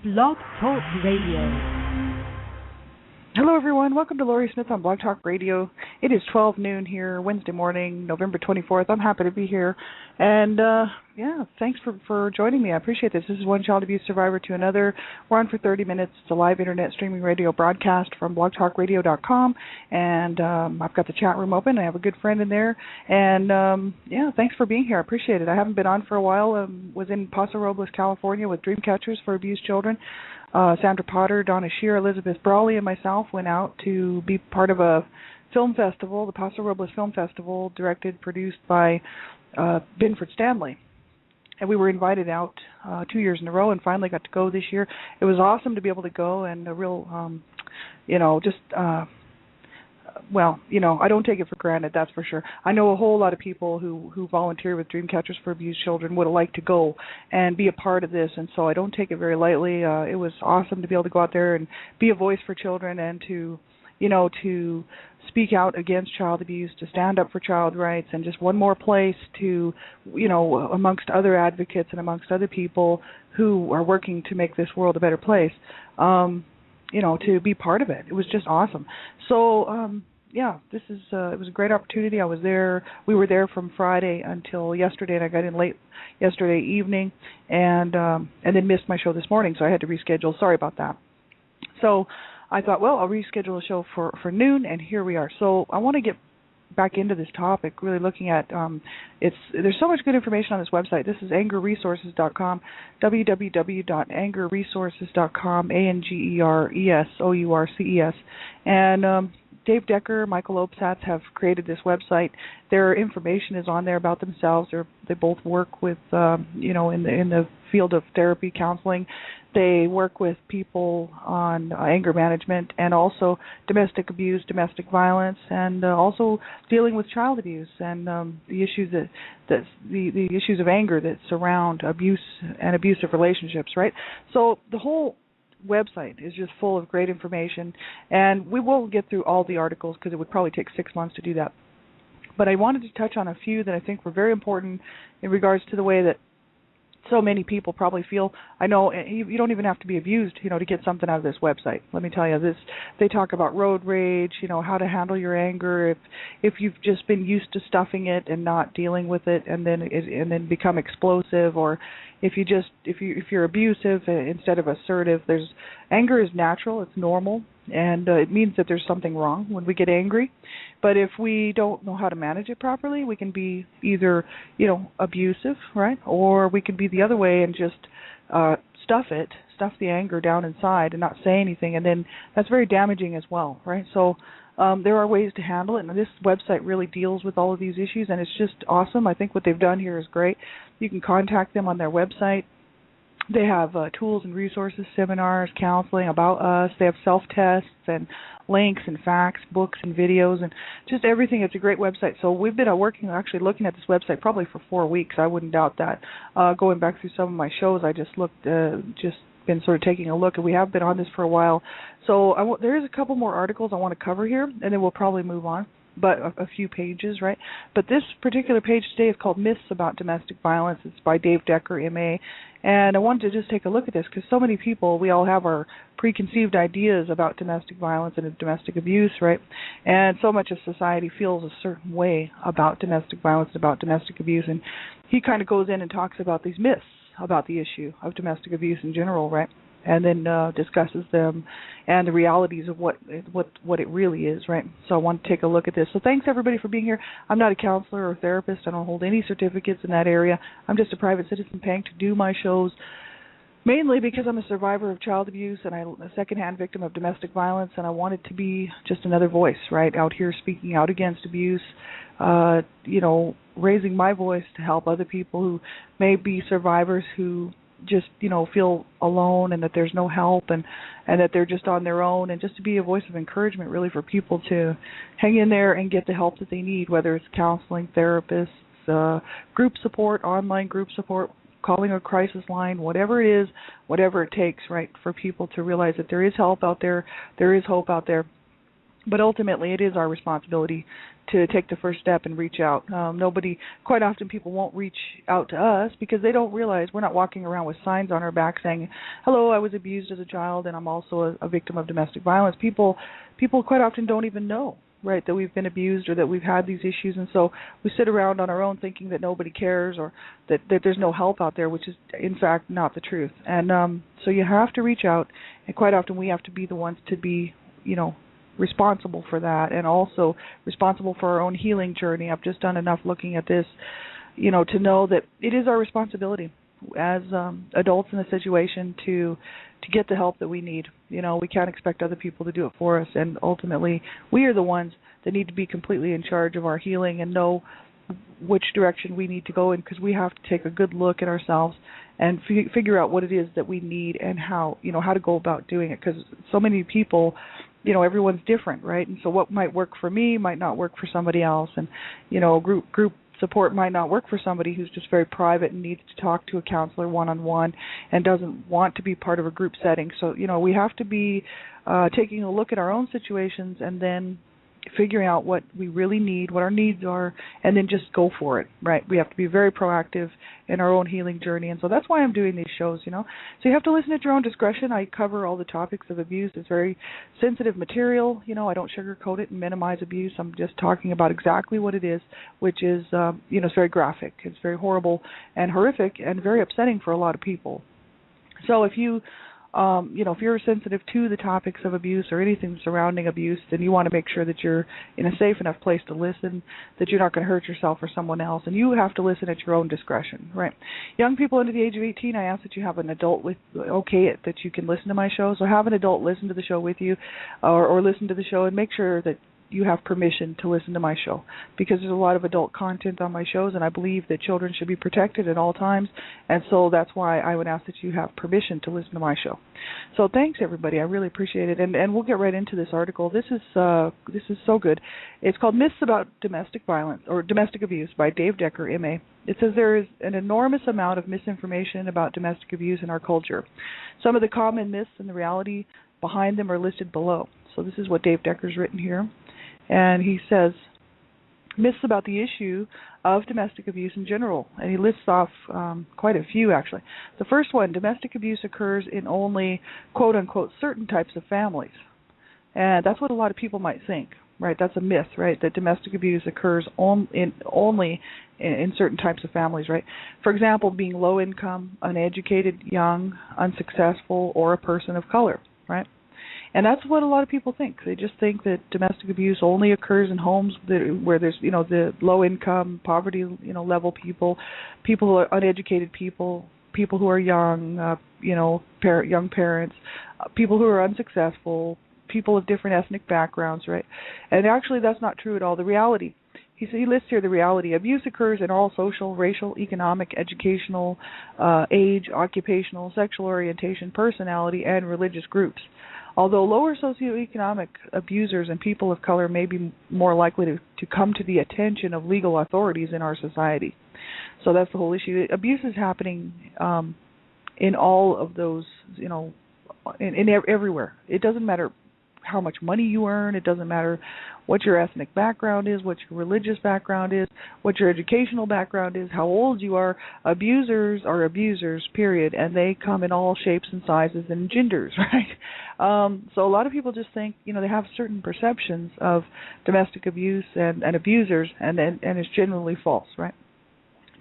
Blog Talk Radio. Hello, everyone. Welcome to Lori Smith on Blog Talk Radio. It is 12 noon here, Wednesday morning, November 24th. I'm happy to be here. And, thanks for joining me. I appreciate this. This is One Child Abuse Survivor to Another. We're on for 30 minutes. It's a live internet streaming radio broadcast from blogtalkradio.com. And I've got the chat room open. I have a good friend in there. And, thanks for being here. I appreciate it. I haven't been on for a while. Was in Paso Robles, California with Dreamcatchers for Abused Children. Sandra Potter, Donna Shear, Elizabeth Brawley, and myself went out to be part of a film festival, the Paso Robles Film Festival, produced by Binford Stanley. And we were invited out 2 years in a row and finally got to go this year. It was awesome to be able to go, and a real, I don't take it for granted, that's for sure. I know a whole lot of people who volunteer with Dreamcatchers for Abused Children would have liked to go and be a part of this, and so I don't take it very lightly. It was awesome to be able to go out there and be a voice for children and to speak out against child abuse, to stand up for child rights, and just one more place to, amongst other advocates and amongst other people who are working to make this world a better place, to be part of it. It was just awesome. So, it was a great opportunity. I was there. We were there from Friday until yesterday, and I got in late yesterday evening, and then missed my show this morning, so I had to reschedule. Sorry about that. So I thought, well, I'll reschedule a show for noon, and here we are. So I want to get back into this topic, really looking at there's so much good information on this website. This is angerresources.com, www.angerresources.com, ANGERESOURCES, and Dave Decker, Michael Opsatz have created this website. Their information is on there about themselves. They both work with, in the field of therapy, counseling. They work with people on anger management and also domestic abuse, domestic violence, and also dealing with child abuse and the issues the issues of anger that surround abuse and abusive relationships. Right. So the whole website is just full of great information, and we won't get through all the articles because it would probably take 6 months to do that. But I wanted to touch on a few that I think were very important in regards to the way that so many people probably feel. I know you don't even have to be abused, to get something out of this website. Let me tell you this. They talk about road rage, how to handle your anger if you've just been used to stuffing it and not dealing with it, and then become explosive, or if you're abusive instead of assertive. Anger is natural, it's normal, and it means that there's something wrong when we get angry. But if we don't know how to manage it properly, we can be either, abusive, right? Or we can be the other way and just stuff the anger down inside and not say anything. And then that's very damaging as well, right? So there are ways to handle it. And this website really deals with all of these issues, and it's just awesome. I think what they've done here is great. You can contact them on their website. They have tools and resources, seminars, counseling, about us. They have self-tests and links and facts, books and videos, and just everything. It's a great website. So we've been looking at this website probably for 4 weeks. I wouldn't doubt that. Going back through some of my shows, I just been sort of taking a look, and we have been on this for a while. So there is a couple more articles I want to cover here, and then we'll probably move on. But a few pages, right? But this particular page today is called Myths About Domestic Violence. It's by Dave Decker, M.A., and I wanted to just take a look at this because so many people, we all have our preconceived ideas about domestic violence and domestic abuse, right? And so much of society feels a certain way about domestic violence, about domestic abuse, and he kind of goes in and talks about these myths about the issue of domestic abuse in general, right? And then discusses them and the realities of what it really is, right? So I want to take a look at this. So thanks, everybody, for being here. I'm not a counselor or therapist. I don't hold any certificates in that area. I'm just a private citizen paying to do my shows, mainly because I'm a survivor of child abuse and I'm a secondhand victim of domestic violence, and I wanted to be just another voice, right, out here speaking out against abuse, raising my voice to help other people who may be survivors who just, feel alone and that there's no help and that they're just on their own, and just to be a voice of encouragement really for people to hang in there and get the help that they need, whether it's counseling, therapists, group support, online group support, calling a crisis line, whatever it is, whatever it takes, right, for people to realize that there is help out there, there is hope out there. But ultimately, it is our responsibility to take the first step and reach out. Quite often people won't reach out to us because they don't realize we're not walking around with signs on our back saying, hello, I was abused as a child and I'm also a victim of domestic violence. People quite often don't even know, right, that we've been abused or that we've had these issues, and so we sit around on our own thinking that nobody cares or that there's no help out there, which is in fact not the truth. And so you have to reach out, and quite often we have to be the ones to be, responsible for that, and also responsible for our own healing journey. I've just done enough looking at this, to know that it is our responsibility as adults in a situation to get the help that we need. We can't expect other people to do it for us, and ultimately we are the ones that need to be completely in charge of our healing and know which direction we need to go in, because we have to take a good look at ourselves and figure out what it is that we need and how to go about doing it, because so many people, everyone's different, right? And so what might work for me might not work for somebody else, and group support might not work for somebody who's just very private and needs to talk to a counselor one-on-one and doesn't want to be part of a group setting. So we have to be taking a look at our own situations and then figuring out what we really need, what our needs are, and then just go for it, right? We have to be very proactive in our own healing journey, and so that's why I'm doing these shows, So you have to listen at your own discretion. I cover all the topics of abuse. It's very sensitive material, I don't sugarcoat it and minimize abuse. I'm just talking about exactly what it is, which is, it's very graphic. It's very horrible and horrific and very upsetting for a lot of people. So if if you're sensitive to the topics of abuse or anything surrounding abuse, then you want to make sure that you're in a safe enough place to listen, that you're not going to hurt yourself or someone else, and you have to listen at your own discretion, right? Young people under the age of 18, I ask that you have an adult that you can listen to my show. So have an adult listen to the show with you, or listen to the show, and make sure that you have permission to listen to my show, because there's a lot of adult content on my shows, and I believe that children should be protected at all times, and so that's why I would ask that you have permission to listen to my show. So thanks, everybody. I really appreciate it, and we'll get right into this article. This is so good. It's called Myths About Domestic Violence or Domestic Abuse by Dave Decker, M.A. It says there is an enormous amount of misinformation about domestic abuse in our culture. Some of the common myths and the reality behind them are listed below. So this is what Dave Decker's written here. And he says, myths about the issue of domestic abuse in general. And he lists off quite a few, actually. The first one, domestic abuse occurs in only, quote-unquote, certain types of families. And that's what a lot of people might think, right? That's a myth, right, that domestic abuse occurs only in certain types of families, right? For example, being low income, uneducated, young, unsuccessful, or a person of color, right? And that's what a lot of people think. They just think that domestic abuse only occurs in homes where there's, the low income, poverty, level people who are uneducated people who are young, young parents, people who are unsuccessful, people of different ethnic backgrounds, right? And actually that's not true at all. The reality, he lists here the reality. Abuse occurs in all social, racial, economic, educational, age, occupational, sexual orientation, personality, and religious groups. Although lower socioeconomic abusers and people of color may be more likely to come to the attention of legal authorities in our society. So that's the whole issue. Abuse is happening in all of those, everywhere. It doesn't matter how much money you earn. It doesn't matter what your ethnic background is, what your religious background is, what your educational background is, how old you are. Abusers are abusers, period, and they come in all shapes and sizes and genders, right? So a lot of people just think, they have certain perceptions of domestic abuse and abusers, and it's generally false, right?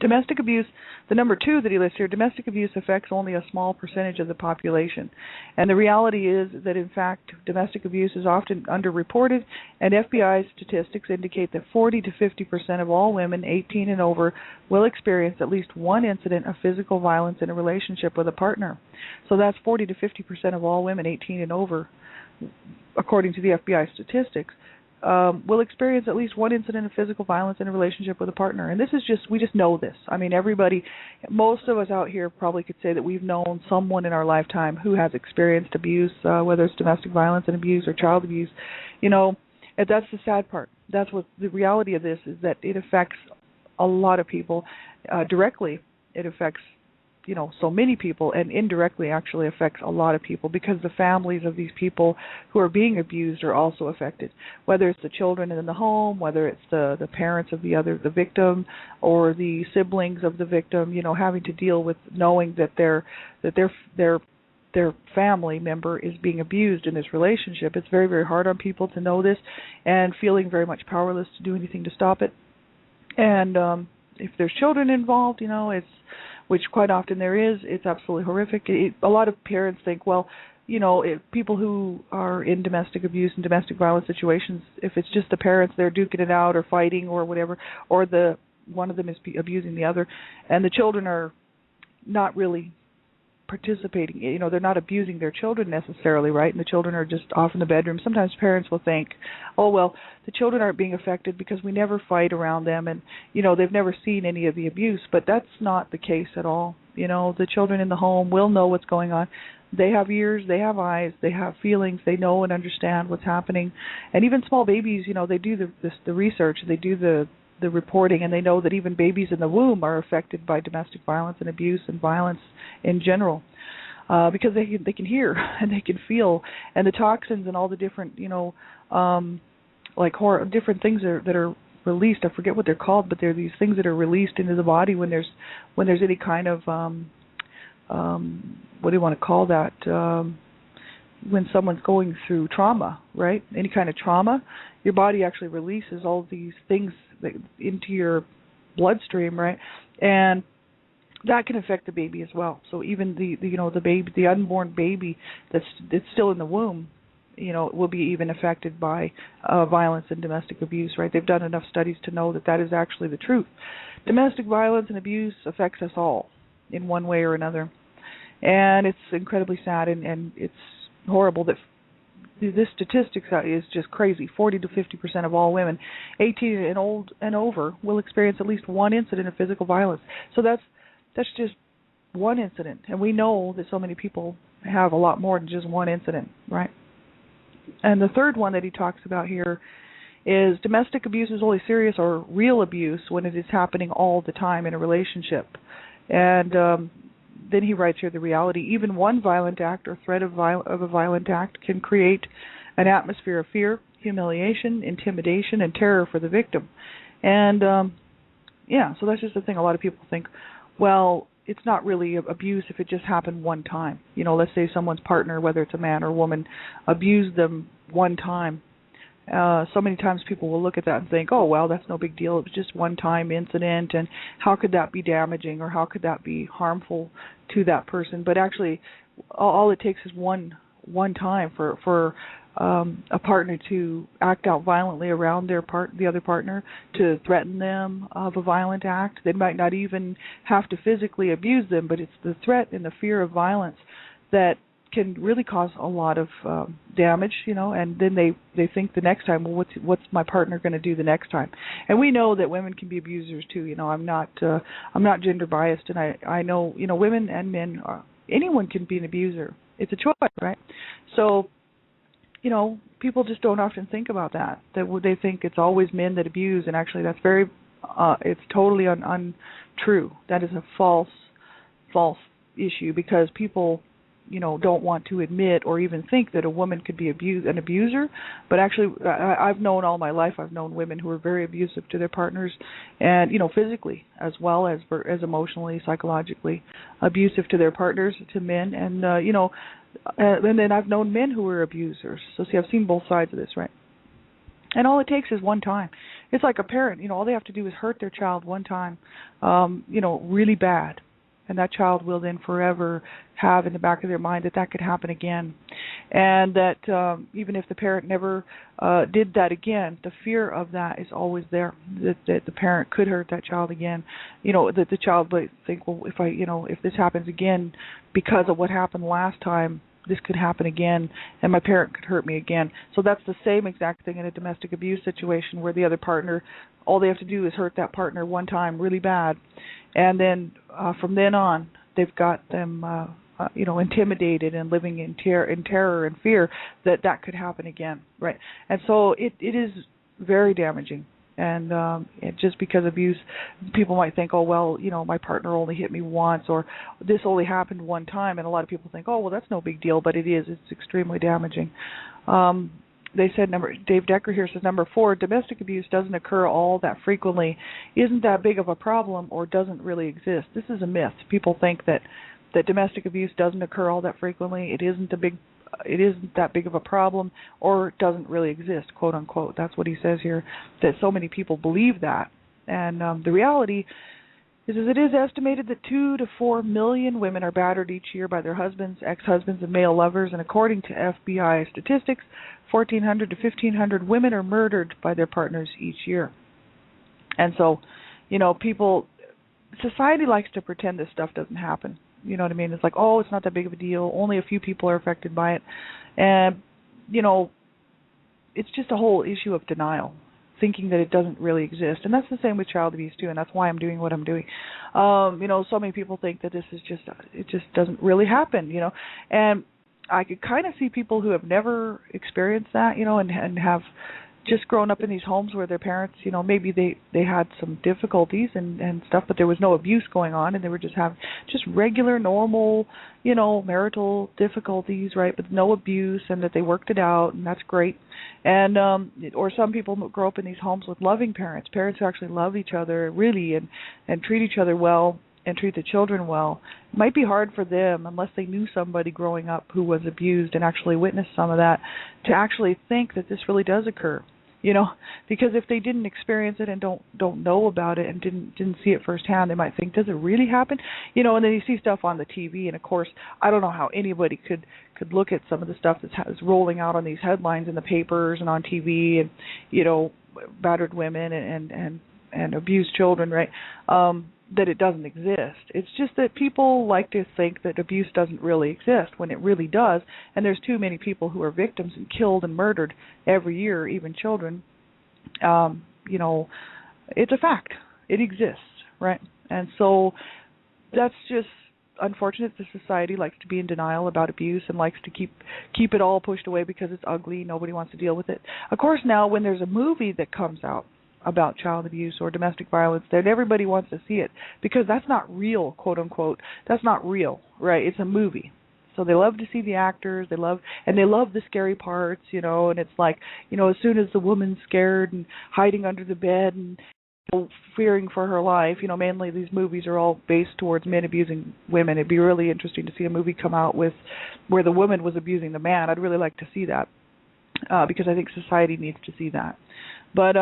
Domestic abuse, the number 2 that he lists here, domestic abuse affects only a small percentage of the population. And the reality is that, in fact, domestic abuse is often underreported, and FBI statistics indicate that 40 to 50% of all women 18 and over will experience at least one incident of physical violence in a relationship with a partner. So that's 40 to 50% of all women 18 and over, according to the FBI statistics, will experience at least one incident of physical violence in a relationship with a partner. And this is we just know this. I mean, most of us out here probably could say that we've known someone in our lifetime who has experienced abuse, whether it's domestic violence and abuse or child abuse. And that's the sad part. That's what the reality of this is, that it affects a lot of people directly. It affects so many people, and indirectly actually affects a lot of people, because the families of these people who are being abused are also affected, whether it's the children in the home, whether it's the parents of the victim, or the siblings of the victim, having to deal with knowing that their family member is being abused in this relationship. It's very, very hard on people to know this, and feeling very much powerless to do anything to stop it. And if there's children involved, which quite often there is, it's absolutely horrific. A lot of parents think, well, if people who are in domestic abuse and domestic violence situations, if it's just the parents, they're duking it out or fighting or whatever, or one of them is abusing the other, and the children are not really participating. They're not abusing their children necessarily, right? And the children are just off in the bedroom. Sometimes parents will think, oh, well, the children aren't being affected because we never fight around them, and, they've never seen any of the abuse. But that's not the case at all. The children in the home will know what's going on. They have ears, they have eyes, they have feelings, they know and understand what's happening. And even small babies, they do the research, they do the reporting, and they know that even babies in the womb are affected by domestic violence and abuse and violence in general, because they can hear and they can feel, and the toxins and all the different different things that are released. I forget what they're called, but they're these things that are released into the body when there's any kind of what do you want to call that? When someone's going through trauma, right? Any kind of trauma, your body actually releases all these things into your bloodstream, right? And that can affect the baby as well. So even the baby, the unborn baby that's still in the womb, will be even affected by violence and domestic abuse, right? They've done enough studies to know that is actually the truth. Domestic violence and abuse affects us all in one way or another, and it's incredibly sad, and it's horrible that this statistics is just crazy. 40 to 50% of all women 18 and old and over will experience at least one incident of physical violence. So that's just one incident, and we know that so many people have a lot more than just one incident, right? And the third one that he talks about here is domestic abuse is only serious or real abuse when it is happening all the time in a relationship. And then he writes here, the reality, even one violent act or threat of a violent act can create an atmosphere of fear, humiliation, intimidation, and terror for the victim. And, so that's just the thing. A lot of people think, well, it's not really abuse if it just happened one time. Let's say someone's partner, whether it's a man or a woman, abused them one time. So many times people will look at that and think, oh, well, that's no big deal. It was just one-time incident, and how could that be damaging, or how could that be harmful to that person? But actually, all it takes is one time for a partner to act out violently around the other partner, to threaten them of a violent act. They might not even have to physically abuse them, but it's the threat and the fear of violence that can really cause a lot of damage, and then they think the next time, well, what's my partner going to do the next time? And we know that women can be abusers too. I'm not gender biased, and I know women and men, anyone can be an abuser. It's a choice, right? So people just don't often think about that. That they think it's always men that abuse, and actually that's very it's totally untrue. That is a false issue, because people don't want to admit or even think that a woman could be an abuser. But actually, I've known all my life, I've known women who are very abusive to their partners, and physically as well as emotionally, psychologically abusive to their partners, to men, and and then I've known men who are abusers. So see, I've seen both sides of this, right? And all it takes is one time. It's like a parent, all they have to do is hurt their child one time, really bad. And that child will then forever have in the back of their mind that could happen again. And that even if the parent never did that again, the fear of that is always there, that the parent could hurt that child again. That the child might think, well, if this happens again because of what happened last time, this could happen again, and my parent could hurt me again. So that's the same exact thing in a domestic abuse situation, where the other partner, all they have to do is hurt that partner one time really bad, and then from then on, they've got them intimidated and living in terror and fear that could happen again, right? And so it is very damaging. And just because abuse, people might think, oh, well, my partner only hit me once, or this only happened one time. And a lot of people think, oh, well, that's no big deal, but it is. It's extremely damaging. They said, Dave Decker here says, number 4, domestic abuse doesn't occur all that frequently, isn't that big of a problem, or doesn't really exist. This is a myth. People think that domestic abuse doesn't occur all that frequently. It isn't that big of a problem, or doesn't really exist, quote unquote. That's what he says here, that so many people believe that. And the reality is it is estimated that 2 to 4 million women are battered each year by their husbands, ex-husbands, and male lovers. And according to FBI statistics, 1,400 to 1,500 women are murdered by their partners each year. And so, society likes to pretend this stuff doesn't happen. You know what I mean? It's like, oh, it's not that big of a deal. Only a few people are affected by it. And, it's just a whole issue of denial, thinking that it doesn't really exist. And that's the same with child abuse, too, and that's why I'm doing what I'm doing. So many people think that it just doesn't really happen, And I could kind of see people who have never experienced that, and have just grown up in these homes where their parents, maybe they had some difficulties and stuff, but there was no abuse going on, and they were just having just regular, normal, marital difficulties, right, but no abuse, and that they worked it out, and that's great. And or some people grow up in these homes with loving parents who actually love each other really and treat each other well and treat the children well. It might be hard for them, unless they knew somebody growing up who was abused and actually witnessed some of that, to actually think that this really does occur. Because if they didn't experience it and don't know about it and didn't see it firsthand, they might think, does it really happen? And then you see stuff on the TV, and of course, I don't know how anybody could look at some of the stuff that's rolling out on these headlines in the papers and on TV, and battered women and abused children, right? That it doesn't exist. It's just that people like to think that abuse doesn't really exist when it really does, and there's too many people who are victims and killed and murdered every year, even children. It's a fact. It exists, right? And so that's just unfortunate. The society likes to be in denial about abuse and likes to keep it all pushed away because it's ugly. Nobody wants to deal with it. Of course, now when there's a movie that comes out about child abuse or domestic violence, then everybody wants to see it because that's not real, quote unquote. That's not real, right? It's a movie. So they love to see the actors, they love the scary parts, and it's like, as soon as the woman's scared and hiding under the bed and fearing for her life, mainly these movies are all based towards men abusing women. It'd be really interesting to see a movie come out where the woman was abusing the man. I'd really like to see that because I think society needs to see that. But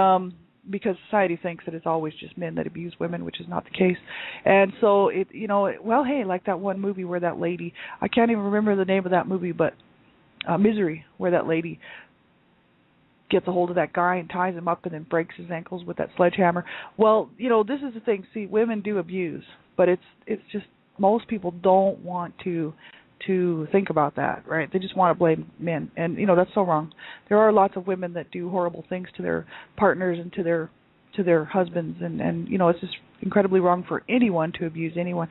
because society thinks that it's always just men that abuse women, which is not the case. And so hey, like that one movie where that lady, I can't even remember the name of that movie, but Misery, where that lady gets a hold of that guy and ties him up and then breaks his ankles with that sledgehammer. Well, this is the thing. See, women do abuse, but it's just most people don't want to think about that, right? They just want to blame men, and that's so wrong. There are lots of women that do horrible things to their partners and to their husbands, and it's just incredibly wrong for anyone to abuse anyone.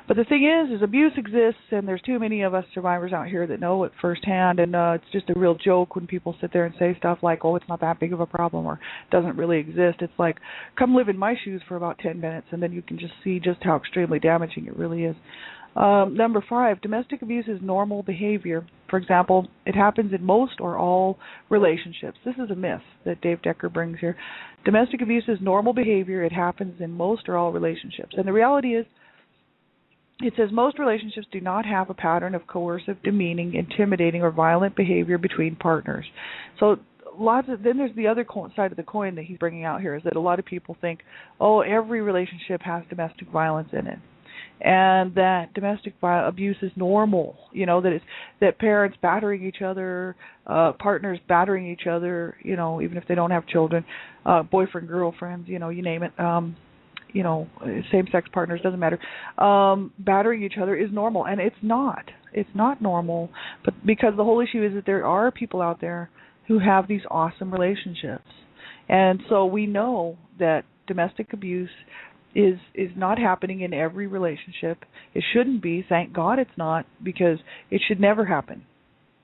But the thing is abuse exists, and there's too many of us survivors out here that know it firsthand, and it's just a real joke when people sit there and say stuff like, oh, it's not that big of a problem or doesn't really exist. It's like, come live in my shoes for about 10 minutes, and then you can just see just how extremely damaging it really is. Number 5, domestic abuse is normal behavior. For example, it happens in most or all relationships. This is a myth that Dave Decker brings here. Domestic abuse is normal behavior. It happens in most or all relationships. And the reality is, it says most relationships do not have a pattern of coercive, demeaning, intimidating, or violent behavior between partners. So then there's the other side of the coin that he's bringing out here, is that a lot of people think, oh, every relationship has domestic violence in it. And that domestic abuse is normal, that parents battering each other, partners battering each other, even if they don't have children, boyfriend, girlfriends, you name it, same-sex partners, doesn't matter. Battering each other is normal, and it's not. It's not normal, but because the whole issue is that there are people out there who have these awesome relationships. And so we know that domestic abuse is not happening in every relationship. It shouldn't be. Thank God it's not, because it should never happen.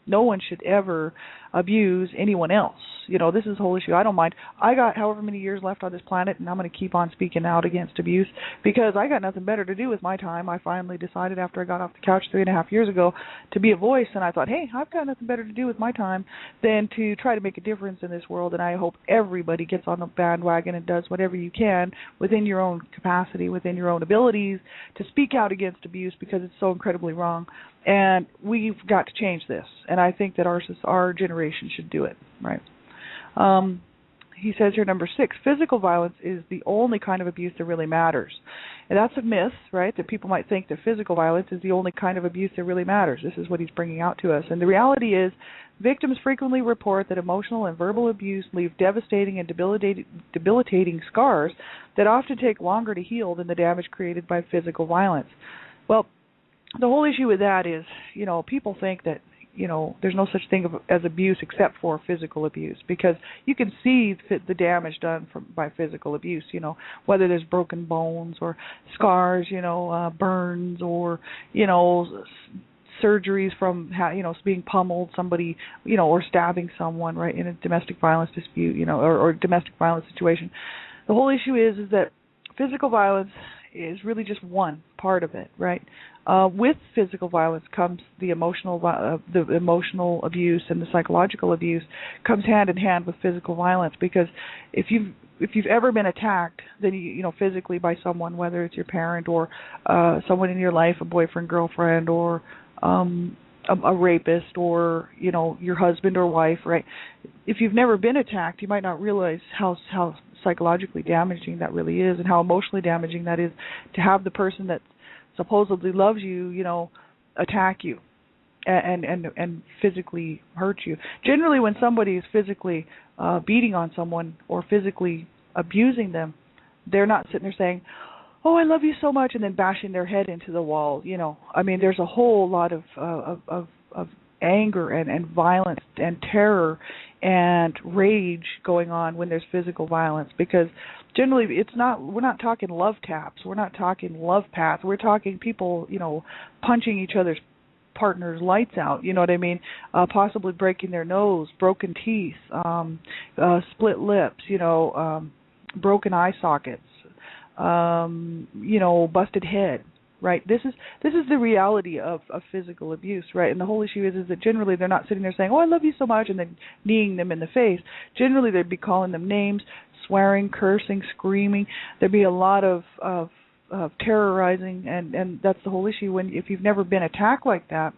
No one should ever abuse anyone else. This is the whole issue. I don't mind. I got however many years left on this planet, and I'm going to keep on speaking out against abuse because I got nothing better to do with my time. I finally decided after I got off the couch 3.5 years ago to be a voice, and I thought, hey, I've got nothing better to do with my time than to try to make a difference in this world, and I hope everybody gets on the bandwagon and does whatever you can within your own capacity, within your own abilities, to speak out against abuse because it's so incredibly wrong. And we've got to change this, and I think that our generation should do it, right? He says here, number 6, physical violence is the only kind of abuse that really matters. And that's a myth, right, that people might think that physical violence is the only kind of abuse that really matters. This is what he's bringing out to us. And the reality is, victims frequently report that emotional and verbal abuse leave devastating and debilitating scars that often take longer to heal than the damage created by physical violence. Well, the whole issue with that is, people think that, there's no such thing as abuse except for physical abuse, because you can see the damage done by physical abuse, whether there's broken bones or scars, burns or, surgeries from, being pummeled, somebody, or stabbing someone, right, in a domestic violence dispute, or domestic violence situation. The whole issue is that physical violence is really just one part of it, right? With physical violence comes the emotional abuse, and the psychological abuse comes hand in hand with physical violence. Because if you've ever been attacked, then physically by someone, whether it's your parent or someone in your life, a boyfriend, girlfriend, or a rapist, or your husband or wife, right? If you've never been attacked, you might not realize how psychologically damaging that really is, and how emotionally damaging that is to have the person that supposedly loves you, attack you and physically hurt you. Generally, when somebody is physically beating on someone or physically abusing them, they're not sitting there saying, "Oh, I love you so much," and then bashing their head into the wall. I mean, there's a whole lot of anger and violence and terror and rage going on when there's physical violence, because generally we're not talking love taps, we're not talking love pats, we're talking people, punching each other's partner's lights out, you know what I mean, possibly breaking their nose, broken teeth, split lips, broken eye sockets, busted head. Right. This is the reality of physical abuse, right? And the whole issue is that generally they're not sitting there saying, "Oh, I love you so much," and then kneeing them in the face. Generally, they'd be calling them names, swearing, cursing, screaming. There'd be a lot of terrorizing, and that's the whole issue. If you've never been attacked like that,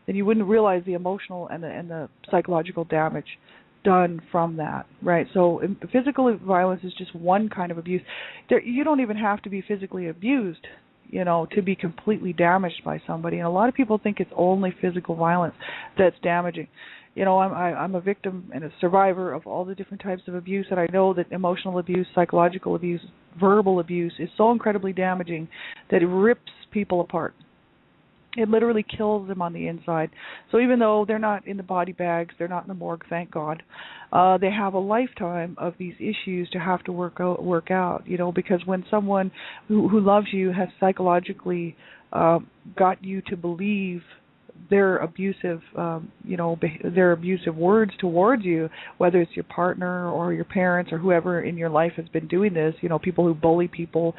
then you wouldn't realize the emotional and the psychological damage done from that, right? So physical violence is just one kind of abuse. You don't even have to be physically abused, to be completely damaged by somebody. And a lot of people think it's only physical violence that's damaging. I'm a victim and a survivor of all the different types of abuse, and I know that emotional abuse, psychological abuse, verbal abuse is so incredibly damaging that it rips people apart. It literally kills them on the inside. So even though they're not in the body bags, they're not in the morgue, thank God, they have a lifetime of these issues to have to work out, because when someone who loves you has psychologically got you to believe their abusive, their abusive words towards you, whether it's your partner or your parents or whoever in your life has been doing this, people who bully people,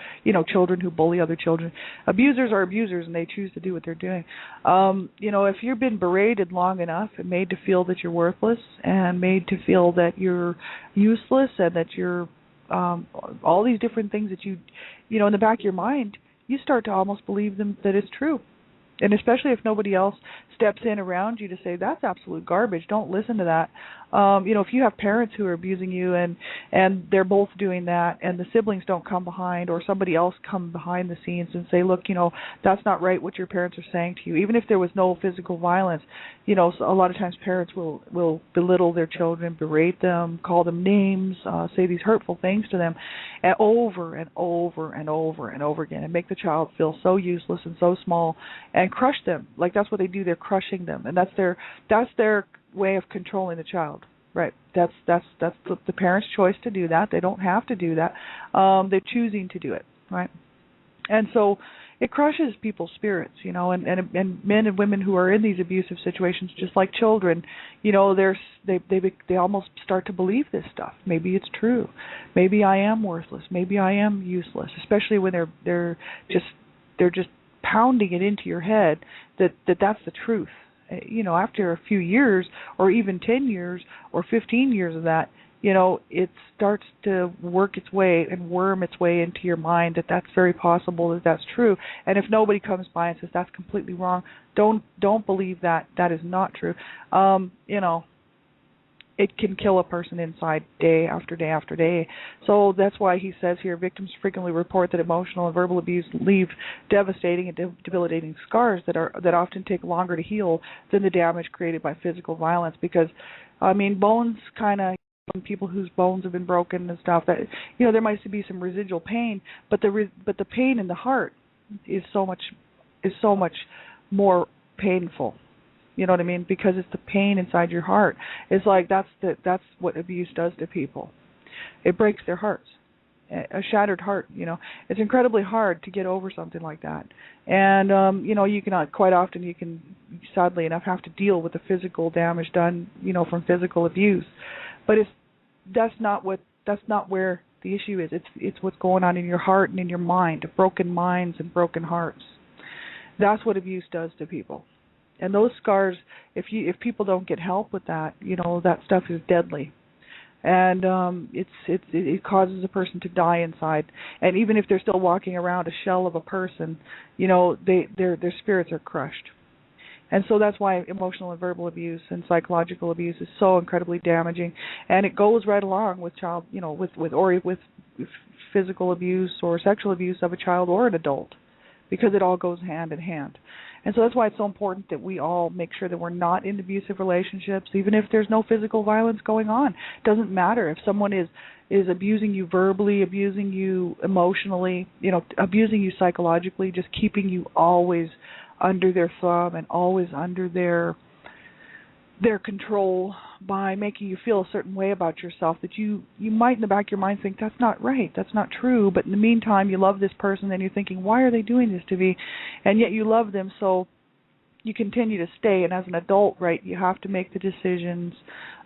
children who bully other children. Abusers are abusers, and they choose to do what they're doing. If you've been berated long enough and made to feel that you're worthless and made to feel that you're useless and that you're all these different things that in the back of your mind, you start to almost believe them that it's true. And especially if nobody else steps in around you to say, that's absolute garbage, don't listen to that. If you have parents who are abusing you and they're both doing that, and the siblings don't come behind, or somebody else come behind the scenes and say, look, that's not right what your parents are saying to you. Even if there was no physical violence, so a lot of times parents will belittle their children, berate them, call them names, say these hurtful things to them, and over and over and over and over again, and make the child feel so useless and so small, and crush them. Like, that's what they do. They're crushing them, and that's their way of controlling the child. Right. That's the parents' choice to do that. They don't have to do that. They're choosing to do it. Right. And so, it crushes people's spirits, you know, and men and women who are in these abusive situations, just like children, you know, they almost start to believe this stuff. Maybe it's true. Maybe I am worthless. Maybe I am useless. Especially when they're just pounding it into your head that's the truth. You know, after a few years, or even 10 years or 15 years of that, you know, it starts to work its way and worm its way into your mind that that's very possible, that that's true. And if nobody comes by and says that's completely wrong, don't believe that. That is not true. You know, it can kill a person inside day after day after day. So that's why he says here, victims frequently report that emotional and verbal abuse leave devastating and debilitating scars that often take longer to heal than the damage created by physical violence. Because, I mean, bones kind of, people whose bones have been broken and stuff, that, you know, there might be some residual pain, but the pain in the heart is so much more painful. You know what I mean? Because it's the pain inside your heart. It's like that's what abuse does to people. It breaks their hearts. A shattered heart, you know. It's incredibly hard to get over something like that. And you know, you can quite often, you can sadly enough have to deal with the physical damage done, you know, from physical abuse. But that's not where the issue is. It's what's going on in your heart and in your mind, broken minds and broken hearts. That's what abuse does to people. And those scars, if people don't get help with that, you know, that stuff is deadly. And it causes a person to die inside. And even if they're still walking around a shell of a person, you know, their spirits are crushed. And so that's why emotional and verbal abuse and psychological abuse is so incredibly damaging. And it goes right along with child, you know, with physical abuse or sexual abuse of a child or an adult, because it all goes hand in hand. And so that's why it's so important that we all make sure that we're not in abusive relationships, even if there's no physical violence going on. It doesn't matter if someone is abusing you verbally, abusing you emotionally, you know, abusing you psychologically, just keeping you always under their thumb and always under their control by making you feel a certain way about yourself that you might in the back of your mind think that's not right, that's not true, but in the meantime you love this person and you're thinking, why are they doing this to me? And yet you love them, so you continue to stay. And as an adult, right, you have to make the decisions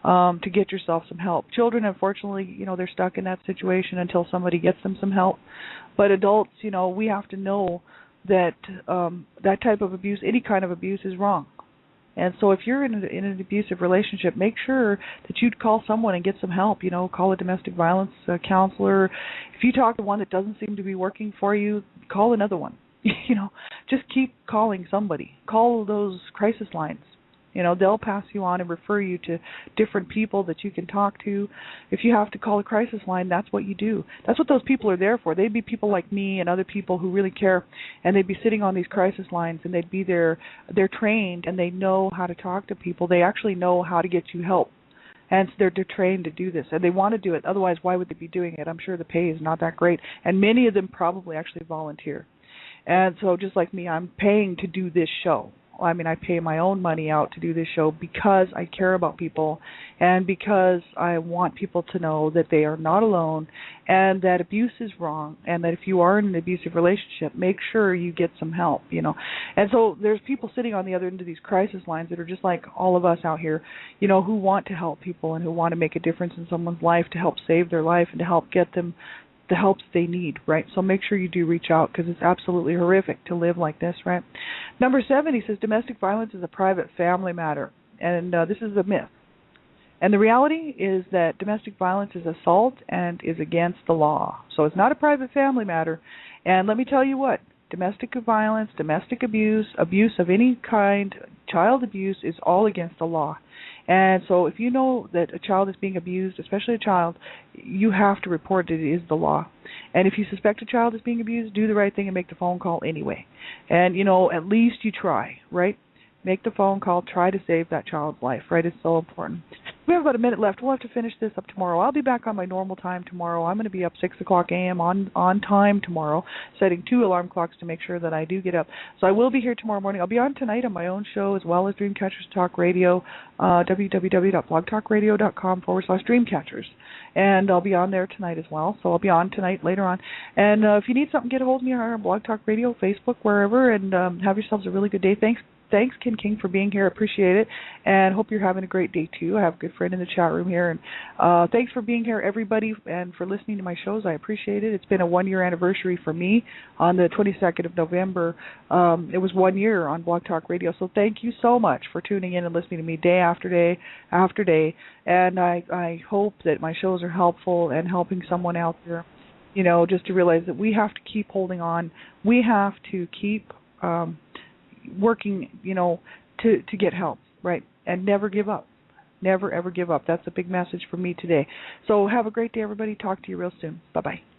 to get yourself some help. Children, unfortunately, you know, they're stuck in that situation until somebody gets them some help. But adults, you know, we have to know that that type of abuse, any kind of abuse, is wrong. And so if you're in an abusive relationship, make sure that you call someone and get some help. You know, call a domestic violence counselor. If you talk to one that doesn't seem to be working for you, call another one. You know, just keep calling somebody. Call those crisis lines. You know, they'll pass you on and refer you to different people that you can talk to. If you have to call a crisis line, that's what you do. That's what those people are there for. They'd be people like me and other people who really care, and they'd be sitting on these crisis lines, and they'd be there. They're trained, and they know how to talk to people. They actually know how to get you help, and they're trained to do this, and they want to do it. Otherwise, why would they be doing it? I'm sure the pay is not that great, and many of them probably actually volunteer. And so just like me, I'm paying to do this show. I mean, I pay my own money out to do this show because I care about people and because I want people to know that they are not alone and that abuse is wrong, and that if you are in an abusive relationship, make sure you get some help, you know. And so there's people sitting on the other end of these crisis lines that are just like all of us out here, you know, who want to help people and who want to make a difference in someone's life, to help save their life and to help get them the help they need, right? So make sure you do reach out, because it's absolutely horrific to live like this, right? Number 7, he says domestic violence is a private family matter, and this is a myth. And the reality is that domestic violence is assault and is against the law. So it's not a private family matter. And let me tell you what, domestic violence, domestic abuse, abuse of any kind, child abuse is all against the law. And so if you know that a child is being abused, especially a child, you have to report it. It is the law. And if you suspect a child is being abused, do the right thing and make the phone call anyway. And, you know, at least you try, right? Make the phone call, try to save that child's life, right? It's so important. We have about a minute left. We'll have to finish this up tomorrow. I'll be back on my normal time tomorrow. I'm going to be up 6 o'clock a.m. on time tomorrow, setting 2 alarm clocks to make sure that I do get up. So I will be here tomorrow morning. I'll be on tonight on my own show as well as Dreamcatchers Talk Radio, www.blogtalkradio.com/Dreamcatchers. And I'll be on there tonight as well. So I'll be on tonight later on. And if you need something, get a hold of me on Blog Talk Radio, Facebook, wherever, and have yourselves a really good day. Thanks, Ken King, for being here. I appreciate it, and hope you're having a great day, too. I have a good friend in the chat room here, and thanks for being here, everybody, and for listening to my shows. I appreciate it. It's been a 1-year anniversary for me on the 22nd of November. It was 1 year on Blog Talk Radio, so thank you so much for tuning in and listening to me day after day after day, and I hope that my shows are helpful and helping someone out there, just to realize that we have to keep holding on. We have to keep working, to get help, right? And never give up. Never, ever give up. That's a big message for me today. So have a great day, everybody. Talk to you real soon. Bye-bye.